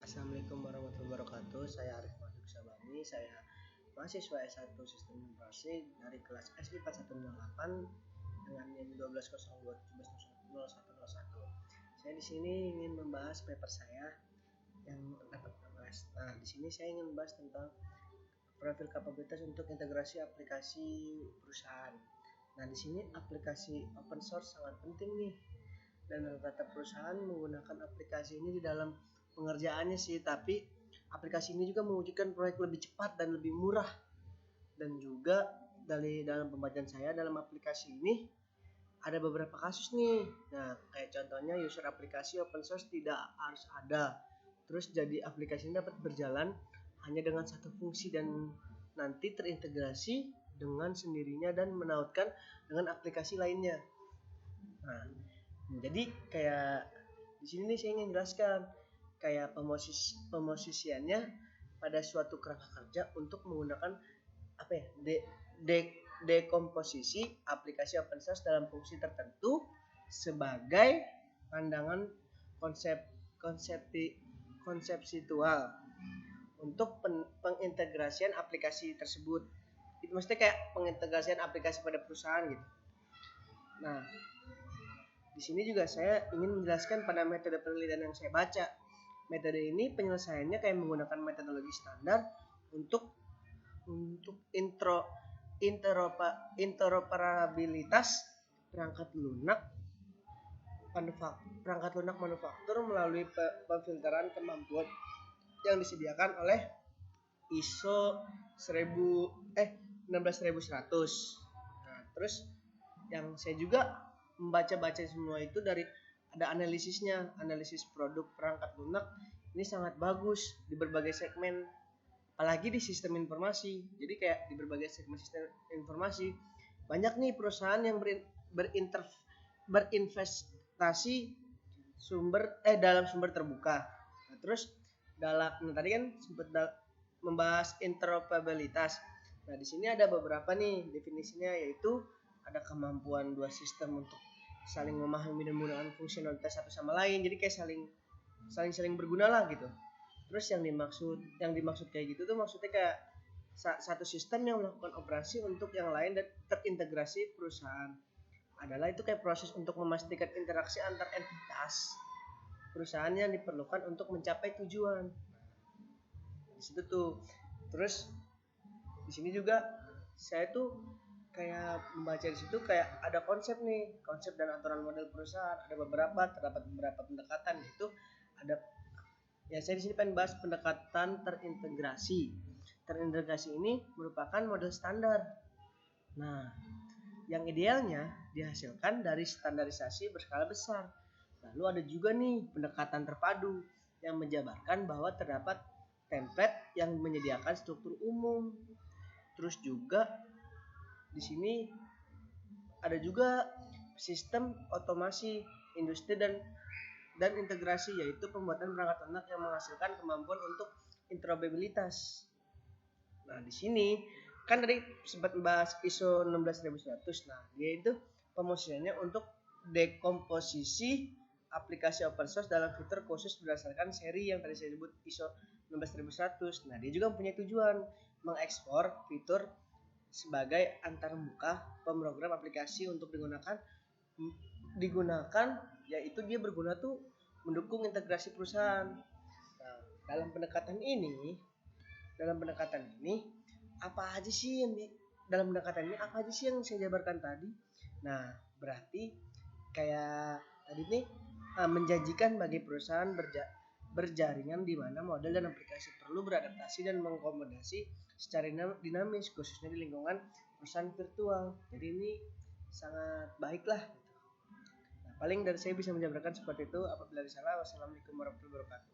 Assalamualaikum warahmatullahi wabarakatuh. Saya Arif Maduk Sabani. Saya mahasiswa S1 Sistem Informasi dari kelas SD 4108 dengan NIM 1202170101. Saya di sini ingin membahas paper saya yang dapat membahas. Nah, di sini saya ingin membahas tentang profil kapabilitas untuk integrasi aplikasi perusahaan. Nah, di sini aplikasi open source sangat penting nih, dan rata-rata perusahaan menggunakan aplikasi ini di dalam pengerjaannya sih, tapi aplikasi ini juga mewujudkan proyek lebih cepat dan lebih murah. Dan juga dari dalam pembacaan saya dalam aplikasi ini ada beberapa kasus nih. Nah, kayak contohnya user aplikasi open source tidak harus ada, terus jadi aplikasi ini dapat berjalan hanya dengan satu fungsi dan nanti terintegrasi dengan sendirinya dan menautkan dengan aplikasi lainnya. Nah, jadi kayak di sini nih saya ingin jelaskan kayak pemosisiannya pada suatu kerangka kerja untuk menggunakan dekomposisi aplikasi open source dalam fungsi tertentu sebagai pandangan konseptual untuk pengintegrasian aplikasi tersebut. Itu maksudnya kayak pengintegrasian aplikasi pada perusahaan gitu. Nah, di sini juga saya ingin menjelaskan pada metode penelitian yang saya baca. Metode ini penyelesaiannya kayak menggunakan metodologi standar untuk interoperabilitas perangkat lunak manufaktur melalui pemfilteran kemampuan yang disediakan oleh ISO 16100. Nah, terus yang saya juga membaca semua itu dari ada analisis produk perangkat lunak ini sangat bagus di berbagai segmen, apalagi di sistem informasi. Jadi kayak di berbagai segmen sistem informasi banyak nih perusahaan yang berinvestasi dalam sumber terbuka. Nah, terus tadi kan sempat membahas interoperabilitas. Nah, di sini ada beberapa nih definisinya, yaitu ada kemampuan dua sistem untuk saling memahami dan menggunakan fungsionalitas satu sama lain. Jadi kayak saling berguna lah gitu. Terus yang dimaksud kayak gitu tuh maksudnya kayak satu sistem yang melakukan operasi untuk yang lain dan terintegrasi perusahaan. Adalah itu kayak proses untuk memastikan interaksi antar entitas perusahaan yang diperlukan untuk mencapai tujuan. Di situ tuh. Terus di sini juga saya tuh kayak membaca di situ kayak ada konsep dan aturan model perusahaan. Terdapat beberapa pendekatan, yaitu ada saya di sini pengen bahas pendekatan terintegrasi. Terintegrasi ini merupakan model standar. Nah, yang idealnya dihasilkan dari standarisasi berskala besar. Lalu ada juga nih pendekatan terpadu yang menjabarkan bahwa terdapat template yang menyediakan struktur umum. Terus juga di sini ada juga sistem otomasi industri dan integrasi, yaitu pembuatan perangkat lunak yang menghasilkan kemampuan untuk interoperabilitas. Nah, di sini kan tadi sempat membahas ISO 16100. Nah, dia itu pemosisiannya untuk dekomposisi aplikasi open source dalam fitur khusus berdasarkan seri yang tadi saya sebut ISO 16100. Nah, dia juga mempunyai tujuan mengekspor fitur sebagai antarmuka pemrogram aplikasi untuk digunakan, yaitu dia berguna tuh mendukung integrasi perusahaan. Nah, dalam pendekatan ini apa aja sih yang saya jabarkan tadi? Nah, berarti kayak tadi nih menjanjikan bagi perusahaan berjaringan di mana model dan aplikasi perlu beradaptasi dan mengakomodasi secara dinamis, khususnya di lingkungan perusahaan virtual. Jadi ini sangat baiklah. Nah, paling dari saya bisa menjabarkan seperti itu. Apabila salah, wassalamualaikum warahmatullahi wabarakatuh.